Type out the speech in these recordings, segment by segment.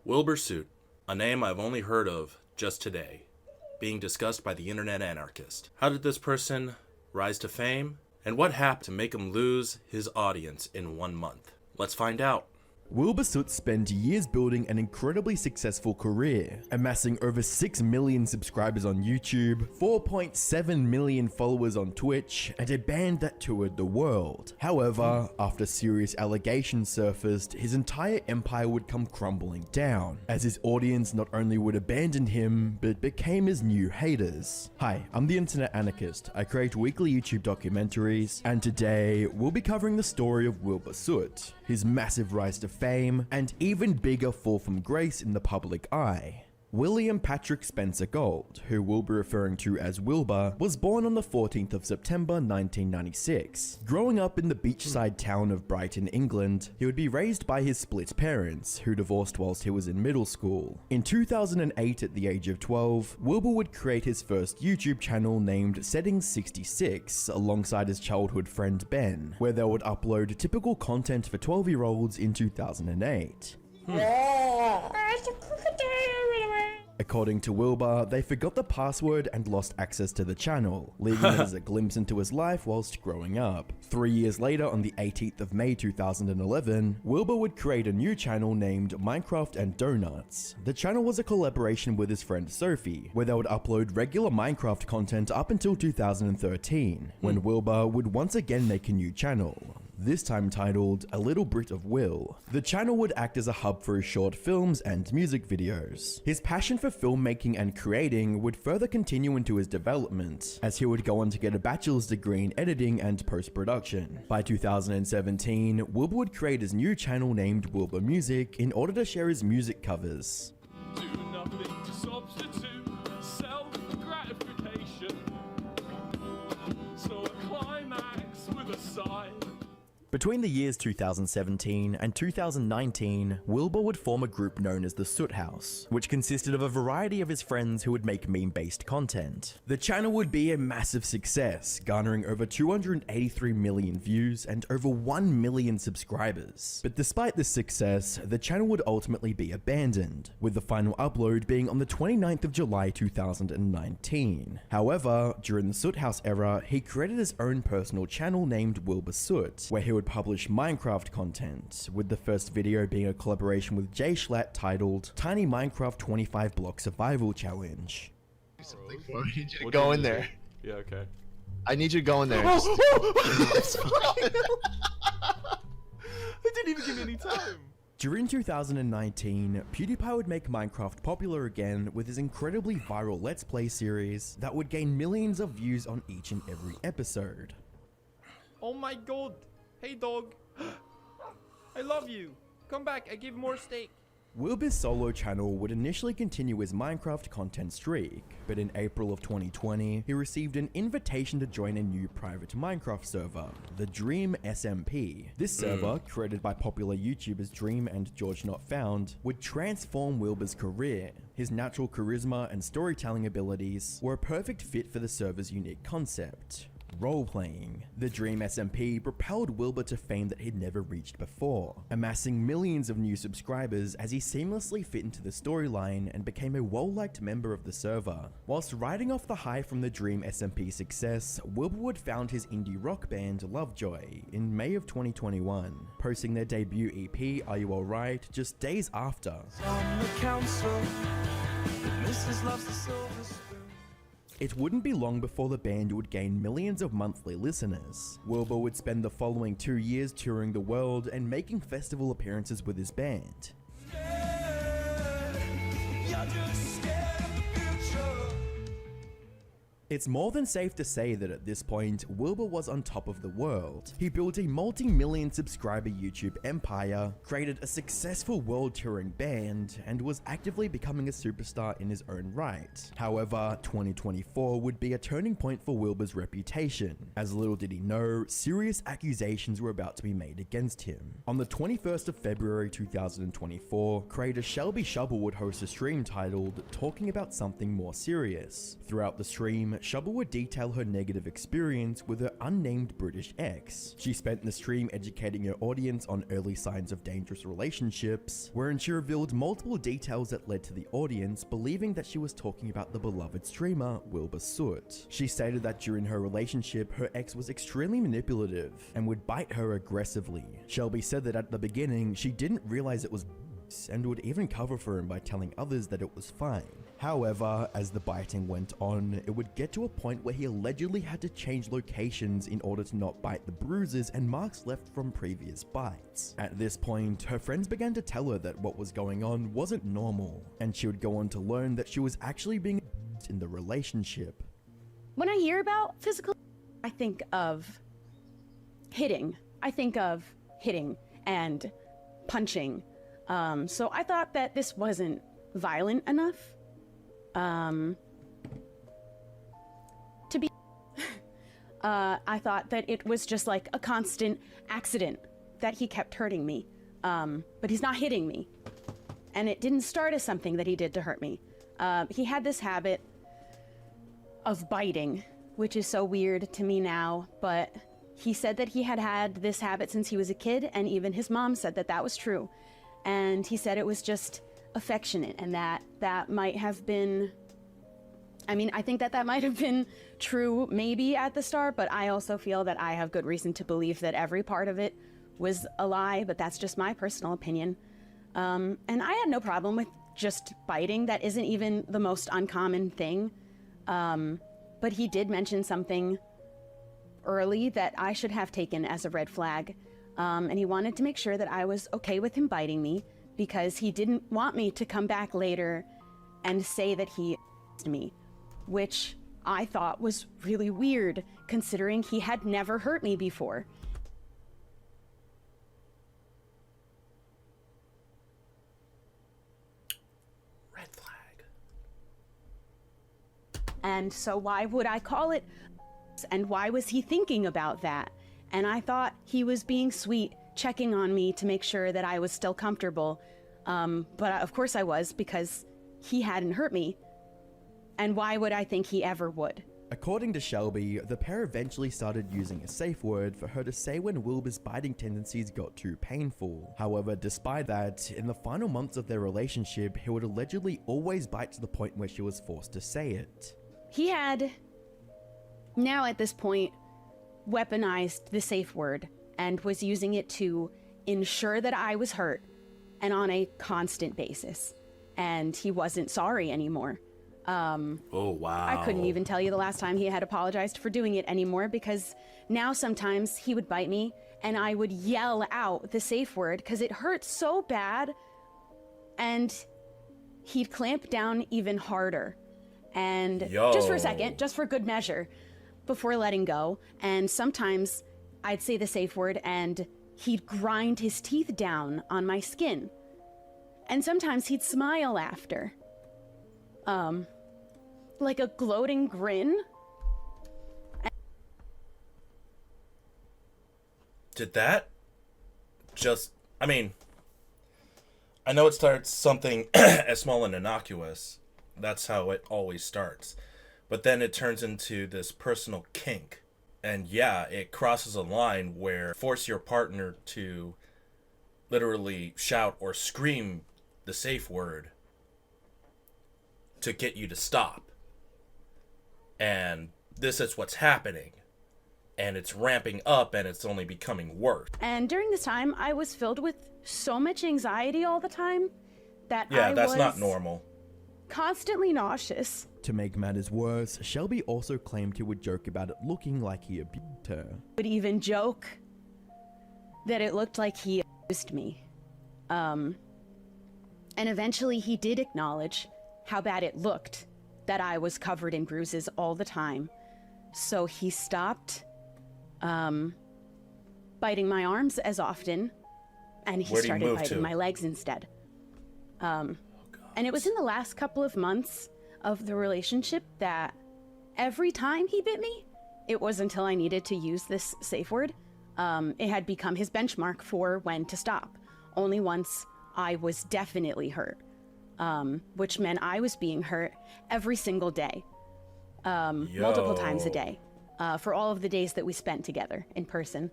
Wilbur Soot, a name I've only heard of just today, being discussed by the internet anarchist. How did this person rise to fame? And what happened to make him lose his audience in 1 month? Let's find out. Wilbur Soot spent years building an incredibly successful career, amassing over 6 million subscribers on YouTube, 4.7 million followers on Twitch, and a band that toured the world. However, after serious allegations surfaced, his entire empire would come crumbling down, as his audience not only would abandon him, but became his new haters. Hi, I'm the internet anarchist. I create weekly YouTube documentaries, and today we'll be covering the story of Wilbur Soot, his massive rise to fame, and even bigger fall from grace in the public eye. William Patrick Spencer Gould, who we'll be referring to as Wilbur, was born on the 14th of September 1996. Growing up in the beachside town of Brighton, England, he would be raised by his split parents, who divorced whilst he was in middle school. In 2008, at the age of 12, Wilbur would create his first YouTube channel named Settings 66 alongside his childhood friend Ben, where they would upload typical content for 12-year-olds in 2008. According to Wilbur, they forgot the password and lost access to the channel, leaving it as a glimpse into his life whilst growing up. 3 years later, on the 18th of May 2011, Wilbur would create a new channel named Minecraft and Donuts. The channel was a collaboration with his friend Sophie, where they would upload regular Minecraft content up until 2013, when Wilbur would once again make a new channel, this time titled A Little Bit of Will. The channel would act as a hub for his short films and music videos. His passion for filmmaking and creating would further continue into his development, as he would go on to get a bachelor's degree in editing and post-production. By 2017, Wilbur would create his new channel named Wilbur Music in order to share his music covers. Do nothing to substitute self-gratification, so a climax with a sigh. Between the years 2017 and 2019, Wilbur would form a group known as the Soot House, which consisted of a variety of his friends who would make meme-based content. The channel would be a massive success, garnering over 283 million views and over 1 million subscribers. But despite this success, the channel would ultimately be abandoned, with the final upload being on the 29th of July 2019. However, during the Soot House era, he created his own personal channel named Wilbur Soot, where he would publish Minecraft content, with the first video being a collaboration with Jay Schlatt titled Tiny Minecraft 25 Block Survival Challenge. Something for me. I need you to go in there. Yeah, okay. I need you to go in there. They didn't even give me any time. During 2019, PewDiePie would make Minecraft popular again with his incredibly viral Let's Play series that would gain millions of views on each and every episode. Oh my god! Hey dog! I love you! Come back, I give more steak! Wilbur's solo channel would initially continue his Minecraft content streak, but in April of 2020, he received an invitation to join a new private Minecraft server, the Dream SMP. This server, created by popular YouTubers Dream and George Not Found, would transform Wilbur's career. His natural charisma and storytelling abilities were a perfect fit for the server's unique concept: role-playing. The Dream SMP propelled Wilbur to fame that he'd never reached before, amassing millions of new subscribers as he seamlessly fit into the storyline and became a well-liked member of the server. Whilst riding off the high from the Dream SMP success, Wilbur would found his indie rock band Lovejoy in May of 2021, posting their debut EP Are You Alright just days after. On the council, Mrs. loves the silver spoon. It wouldn't be long before the band would gain millions of monthly listeners. Wilbur would spend the following 2 years touring the world and making festival appearances with his band. It's more than safe to say that at this point, Wilbur was on top of the world. He built a multi-million subscriber YouTube empire, created a successful world touring band, and was actively becoming a superstar in his own right. However, 2024 would be a turning point for Wilbur's reputation. As little did he know, serious accusations were about to be made against him. On the 21st of February 2024, creator Shelby Shovel would host a stream titled Talking About Something More Serious. Throughout the stream, Shubble would detail her negative experience with her unnamed British ex. She spent the stream educating her audience on early signs of dangerous relationships, wherein she revealed multiple details that led to the audience believing that she was talking about the beloved streamer Wilbur Soot. She stated that during her relationship, her ex was extremely manipulative and would bite her aggressively. Shelby said that at the beginning, she didn't realize it was and would even cover for him by telling others that it was fine. However, as the biting went on, it would get to a point where he allegedly had to change locations in order to not bite the bruises and marks left from previous bites. At this point, her friends began to tell her that what was going on wasn't normal, and she would go on to learn that she was actually being abused in the relationship. When I hear about physical, I think of hitting. I think of hitting and punching. So I thought that this wasn't violent enough to be I thought that it was just like a constant accident that he kept hurting me, but he's not hitting me, and it didn't start as something that he did to hurt me. He had this habit of biting, which is so weird to me now, but he said that he had this habit since he was a kid, and even his mom said that that was true. And he said it was just affectionate, and that might have been, I mean, I think that might have been true maybe at the start, but I also feel that I have good reason to believe that every part of it was a lie, but that's just my personal opinion. And I had no problem with just biting. That isn't even the most uncommon thing. But he did mention something early that I should have taken as a red flag. And he wanted to make sure that I was okay with him biting me, because he didn't want me to come back later and say that he me, which I thought was really weird, considering he had never hurt me before. Red flag. And so why would I call it? And why was he thinking about that? And I thought he was being sweet, checking on me to make sure that I was still comfortable. But of course I was, because he hadn't hurt me. And why would I think he ever would? According to Shelby, the pair eventually started using a safe word for her to say when Wilbur's biting tendencies got too painful. However, despite that, in the final months of their relationship, he would allegedly always bite to the point where she was forced to say it. He had, now at this point, weaponized the safe word and was using it to ensure that I was hurt, and on a constant basis. And he wasn't sorry anymore. Oh, wow. I couldn't even tell you the last time he had apologized for doing it anymore, because now sometimes he would bite me and I would yell out the safe word because it hurt so bad, and he'd clamp down even harder. And just for a second, just for good measure, before letting go, and sometimes I'd say the safe word and he'd grind his teeth down on my skin. And sometimes he'd smile after. Like a gloating grin. Did that just, I mean, I know it starts something as small and innocuous. That's how it always starts. But then it turns into this personal kink. And yeah, it crosses a line where force your partner to literally shout or scream the safe word to get you to stop. And this is what's happening. And it's ramping up, and it's only becoming worse. And during this time, I was filled with so much anxiety all the time that that's not normal. Constantly nauseous. To make matters worse, Shelby also claimed he would joke about it looking like he abused her. Would even joke that it looked like he abused me. And eventually he did acknowledge how bad it looked, that I was covered in bruises all the time. So he stopped biting my arms as often, and he started biting my legs instead. And it was in the last couple of months of the relationship that every time he bit me, it was until I needed to use this safe word. It had become his benchmark for when to stop. Only once I was definitely hurt, which meant I was being hurt every single day. multiple times a Yo. day for all of the days that we spent together in person.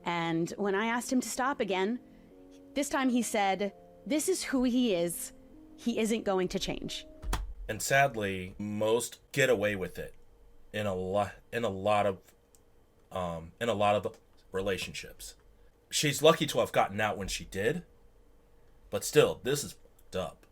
And when I asked him to stop again, this time he said, "This is who he is. He isn't going to change." And sadly, most get away with it in a lot of relationships. She's lucky to have gotten out when she did, but still, this is fucked up.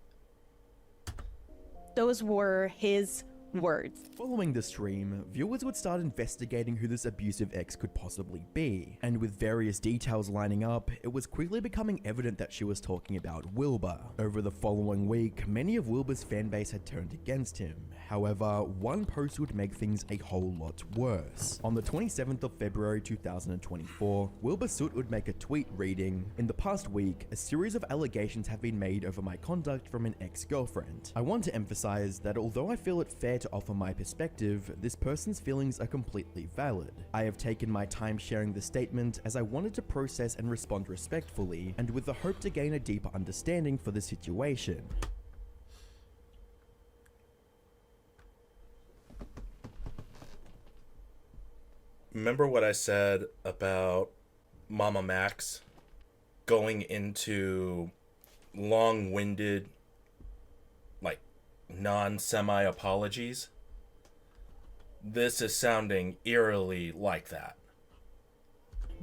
Those were his words. Following the stream, viewers would start investigating who this abusive ex could possibly be, and with various details lining up, it was quickly becoming evident that she was talking about Wilbur. Over the following week, many of Wilbur's fanbase had turned against him. However, one post would make things a whole lot worse. On the 27th of February 2024, Wilbur Soot would make a tweet reading, "In the past week, a series of allegations have been made over my conduct from an ex-girlfriend. I want to emphasize that although I feel it fair to offer my perspective, this person's feelings are completely valid. I have taken my time sharing the statement as I wanted to process and respond respectfully, and with the hope to gain a deeper understanding for the situation." Remember what I said about Mama Max going into long-winded, like, non-semi apologies? This is sounding eerily like that.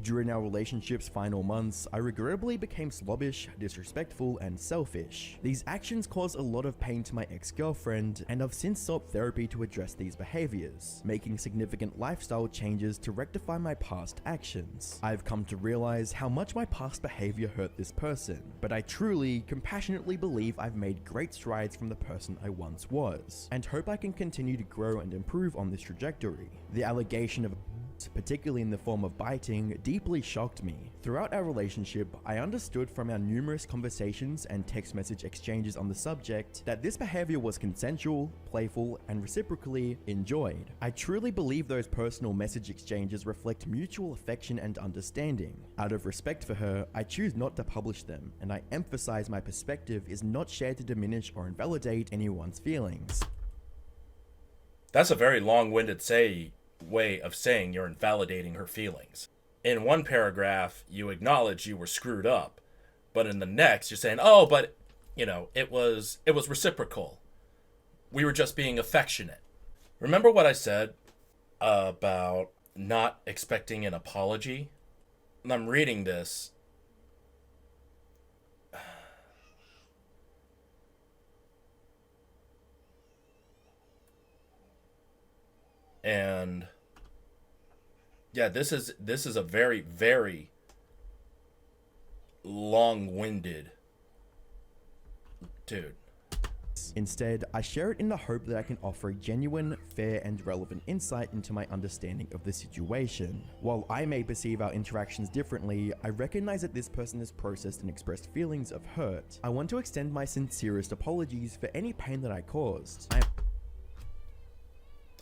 During our relationship's final months, I regrettably became slobbish, disrespectful, and selfish. These actions caused a lot of pain to my ex-girlfriend, and I've since sought therapy to address these behaviors, making significant lifestyle changes to rectify my past actions. I've come to realize how much my past behavior hurt this person, but I truly, compassionately believe I've made great strides from the person I once was, and hope I can continue to grow and improve on this trajectory. The allegation of particularly in the form of biting, deeply shocked me. Throughout our relationship, I understood from our numerous conversations and text message exchanges on the subject that this behavior was consensual, playful, and reciprocally enjoyed. I truly believe those personal message exchanges reflect mutual affection and understanding. Out of respect for her, I choose not to publish them, and I emphasize my perspective is not shared to diminish or invalidate anyone's feelings. That's a very long-winded way of saying you're invalidating her feelings. In one paragraph, you acknowledge you were screwed up, but in the next, you're saying, "Oh, but it was reciprocal. We were just being affectionate." Remember what I said about not expecting an apology? And I'm reading this. And yeah, this is a very, very long-winded dude. Instead, I share it in the hope that I can offer a genuine, fair, and relevant insight into my understanding of the situation. While I may perceive our interactions differently, I recognize that this person has processed and expressed feelings of hurt. I want to extend my sincerest apologies for any pain that I caused.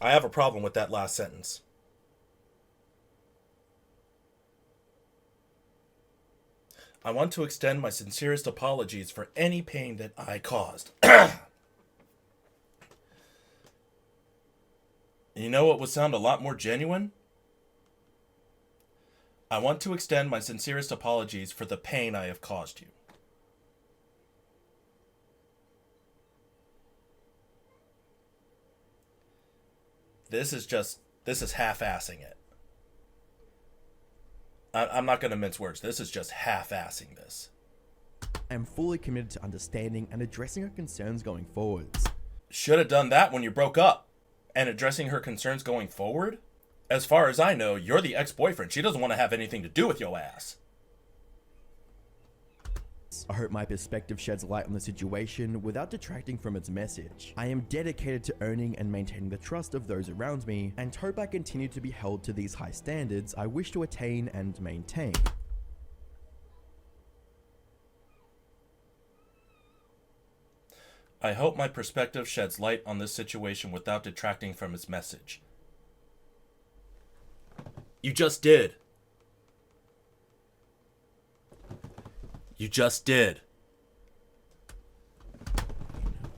I have a problem with that last sentence. I want to extend my sincerest apologies for any pain that I caused. You know what would sound a lot more genuine? I want to extend my sincerest apologies for the pain I have caused you. This is half-assing it. I'm not going to mince words. This is just half-assing this. I am fully committed to understanding and addressing her concerns going forwards. Should have done that when you broke up. And addressing her concerns going forward? As far as I know, you're the ex-boyfriend. She doesn't want to have anything to do with your ass. I hope my perspective sheds light on the situation without detracting from its message. I am dedicated to earning and maintaining the trust of those around me, and hope I continue to be held to these high standards I wish to attain and maintain. I hope my perspective sheds light on this situation without detracting from its message. You just did. You just did.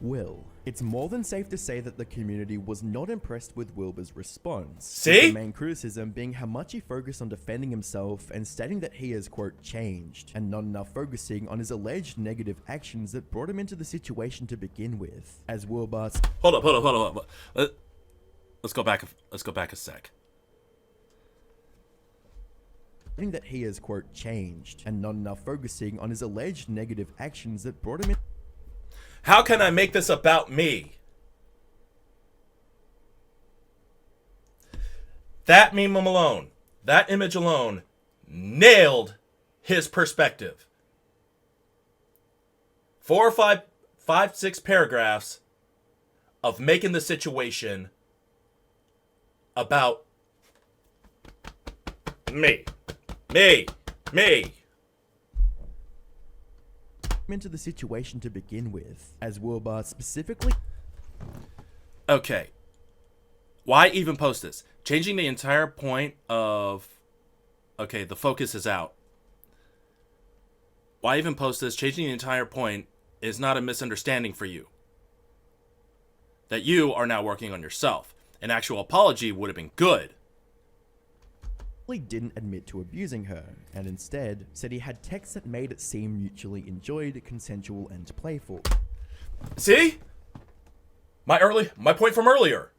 Will. It's more than safe to say that the community was not impressed with Wilbur's response. See? The main criticism being how much he focused on defending himself and stating that he has, quote, changed, and not enough focusing on his alleged negative actions that brought him into the situation to begin with. As Wilbur... Hold up. Let's go back a sec. that he has, quote, changed, and not enough focusing on his alleged negative actions that brought him in... How can I make this about me? That meme alone, that image alone, nailed his perspective. 4 or 5, 6 paragraphs of making the situation about me. into the situation to begin with, as Wilbur specifically... Okay. Why even post this? Changing the entire point of... Okay, the focus is out. Why even post this? Changing the entire point is not a misunderstanding for you. That you are now working on yourself. An actual apology would have been good. didn't admit to abusing her, and instead said he had texts that made it seem mutually enjoyed, consensual, and playful. See? My point from earlier.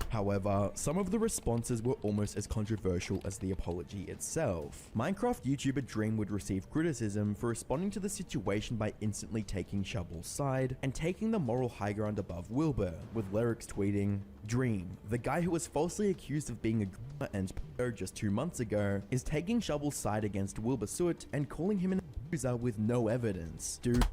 However, some of the responses were almost as controversial as the apology itself. Minecraft YouTuber Dream would receive criticism for responding to the situation by instantly taking Shovel's side and taking the moral high ground above Wilbur, with lyrics tweeting, "Dream, the guy who was falsely accused of being a groomer and p***er just 2 months ago, is taking Shovel's side against Wilbur Soot and calling him an abuser with no evidence. Dude,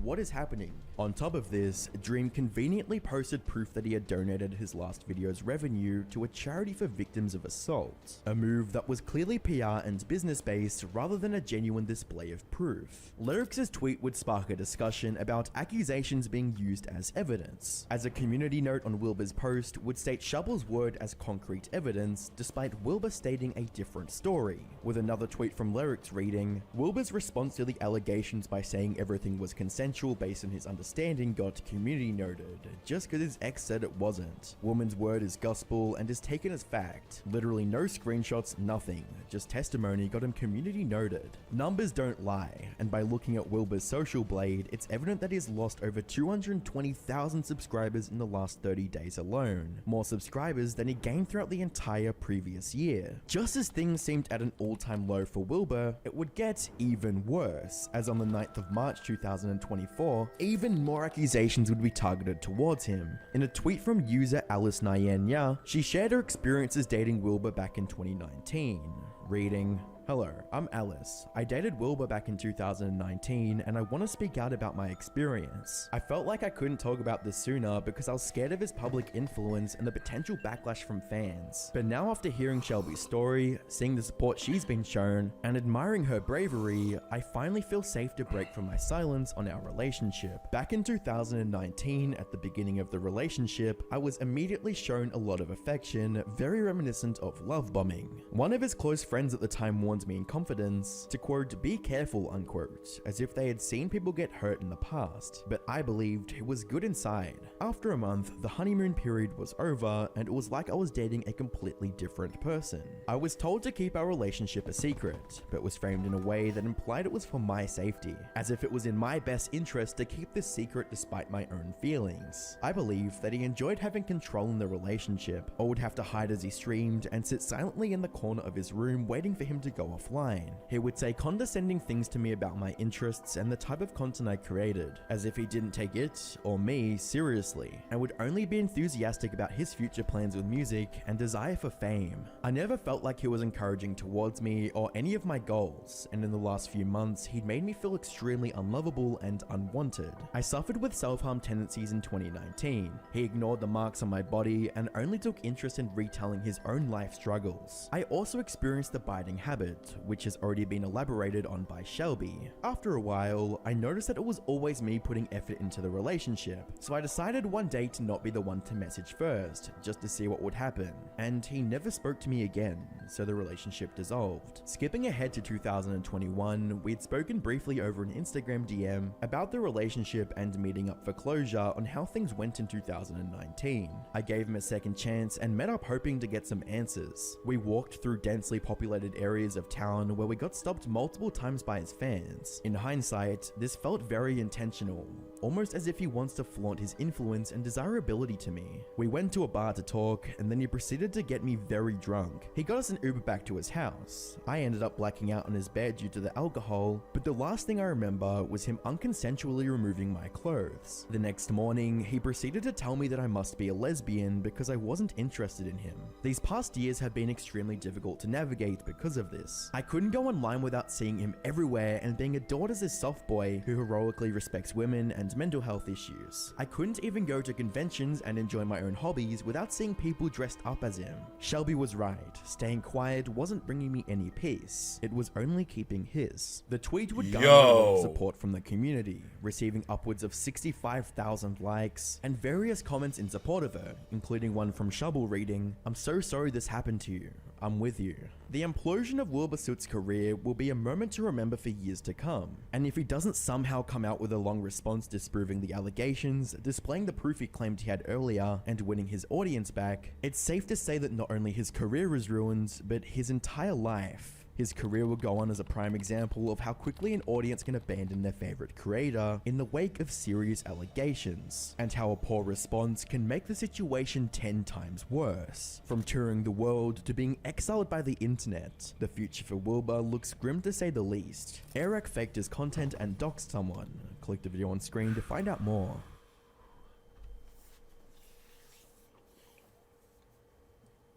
what is happening?" On top of this, Dream conveniently posted proof that he had donated his last video's revenue to a charity for victims of assault, a move that was clearly PR and business based rather than a genuine display of proof. Lyrics' tweet would spark a discussion about accusations being used as evidence, as a community note on Wilbur's post would state Shovel's word as concrete evidence, despite Wilbur stating a different story, with another tweet from Lyrics reading, "Wilbur's response to the allegations by saying everything was consensual based on his understanding got community noted, just because his ex said it wasn't. Woman's word is gospel and is taken as fact. Literally no screenshots, nothing. Just testimony got him community noted. Numbers don't lie, and by looking at Wilbur's social blade, it's evident that he's lost over 220,000 subscribers in the last 30 days alone, more subscribers than he gained throughout the entire previous year. Just as things seemed at an all-time low for Wilbur, it would get even worse, as on the 9th of March 2024, even more accusations would be targeted towards him. In a tweet from user Alice Nyanya, she shared her experiences dating Wilbur back in 2019, reading, "Hello, I'm Alice. I dated Wilbur back in 2019 and I want to speak out about my experience. I felt like I couldn't talk about this sooner because I was scared of his public influence and the potential backlash from fans. But now after hearing Shelby's story, seeing the support she's been shown, and admiring her bravery, I finally feel safe to break from my silence on our relationship. Back in 2019, at the beginning of the relationship, I was immediately shown a lot of affection, very reminiscent of love bombing. One of his close friends at the time warned me in confidence to, quote, be careful, unquote, as if they had seen people get hurt in the past, but I believed he was good inside. After a month, the honeymoon period was over and it was like I was dating a completely different person. I was told to keep our relationship a secret, but was framed in a way that implied it was for my safety, as if it was in my best interest to keep this secret despite my own feelings. I believed that he enjoyed having control in the relationship, or would have to hide as he streamed and sit silently in the corner of his room waiting for him to go offline. He would say condescending things to me about my interests and the type of content I created, as if he didn't take it, or me, seriously, and would only be enthusiastic about his future plans with music and desire for fame. I never felt like he was encouraging towards me or any of my goals, and in the last few months, he'd made me feel extremely unlovable and unwanted. I suffered with self-harm tendencies in 2019. He ignored the marks on my body and only took interest in retelling his own life struggles. I also experienced the biting habit, it, which has already been elaborated on by Shelby. After a while, I noticed that it was always me putting effort into the relationship, so I decided one day to not be the one to message first, just to see what would happen, and he never spoke to me again, so the relationship dissolved. Skipping ahead to 2021, we'd spoken briefly over an Instagram DM about the relationship and meeting up for closure on how things went in 2019. I gave him a second chance and met up hoping to get some answers. We walked through densely populated areas of town where we got stopped multiple times by his fans. In hindsight, this felt very intentional, almost as if he wants to flaunt his influence and desirability to me. We went to a bar to talk, and then he proceeded to get me very drunk. He got us an Uber back to his house. I ended up blacking out on his bed due to the alcohol, but the last thing I remember was him unconsensually removing my clothes. The next morning, he proceeded to tell me that I must be a lesbian because I wasn't interested in him. These past years have been extremely difficult to navigate because of this. I couldn't go online without seeing him everywhere and being adored as this soft boy who heroically respects women and mental health issues. I couldn't even go to conventions and enjoy my own hobbies without seeing people dressed up as him. Shelby was right. Staying quiet wasn't bringing me any peace. It was only keeping his. The tweet would garner a lot of support from the community, receiving upwards of 65,000 likes and various comments in support of her, including one from Shubble reading, "I'm so sorry this happened to you. I'm with you." The implosion of Wilbur Soot's career will be a moment to remember for years to come, and if he doesn't somehow come out with a long response disproving the allegations, displaying the proof he claimed he had earlier, and winning his audience back, it's safe to say that not only his career is ruined, but his entire life. His career will go on as a prime example of how quickly an audience can abandon their favorite creator in the wake of serious allegations, and how a poor response can make the situation 10 times worse. From touring the world to being exiled by the internet, the future for Wilbur looks grim to say the least. Eric faked his content and doxed someone. Click the video on screen to find out more.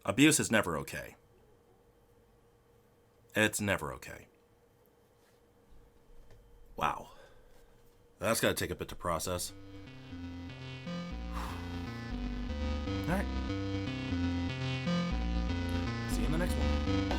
Abuse is never okay. It's never okay. Wow. That's gotta take a bit to process. Alright. See you in the next one.